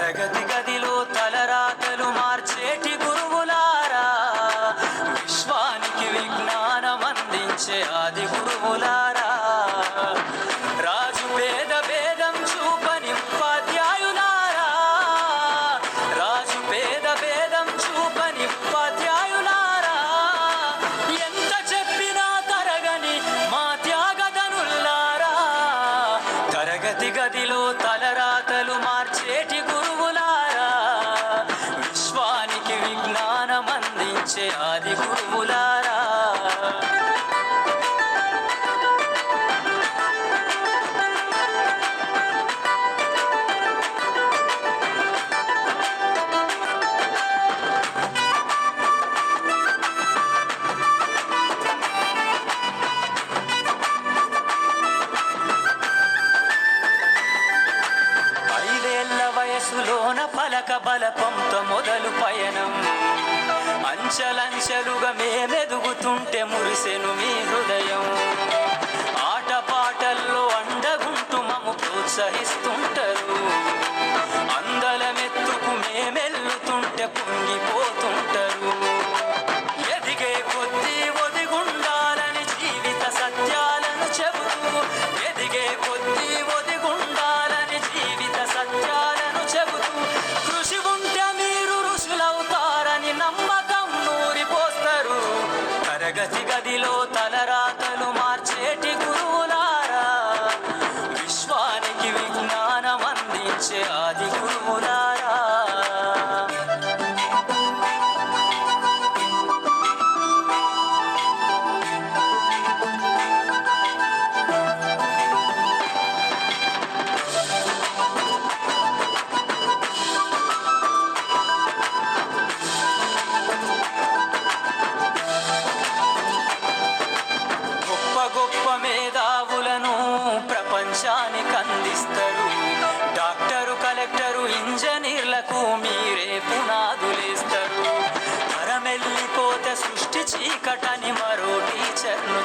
తరగతి గదిలో తలరాతలు మార్చేటి గురువులారా, విశ్వానికి విజ్ఞానం అందించే ఆది గురువులారా, రాజు పేద భేదం చూపని ఉపాధ్యాయులారా, రాజు పేద భేదం చూపని ఉపాధ్యాయులారా, ఎంత చెప్పినా తరగని మా త్యాగధనులారా, తరగతి గదిలో తలరాతలు మార్చేటి గురువులారా, విశ్వానికి విజ్ఞానం అందించే ఆది గురువులారా. వయసులోన పలక బలపంతో మొదలు పయనం, అంచెలంచెలుగా మేమెదుగుతుంటే మురిసెను మీ హృదయం, ఆటపాటల్లో అండగుంటూ మమ్ము ప్రోత్సహిస్తుంటారు, అందలమెత్తుకు మేమెల్లుతుంటే పొంగిపోతుంటారు, ఎదిగే కొద్దీ ఒదిగుండాలని జీవిత సత్యాలను చెబుతూ, ఎదిగే కొద్దీ ఒదిగుండాలని జీవిత సత్యాలను చెబుతూ, కృషి ఉంటే మీరు ఋషులవుతారని నమ్మకం నూరిపోస్తారు, తరగతి గదిలో తలరాతలు మార్చేటి గురువులారా, విశ్వానికి విజ్ఞానం అందించే ఆది గురువులారా. గొప్ప మేధావులను ప్రపంచానికి అందిస్తారు, డాక్టరు కలెక్టరు ఇంజనీర్లకు మీరే పునాదులేస్తారు, తరమెల్లిపోతే సృష్టి చీకటని మరో టీచర్ను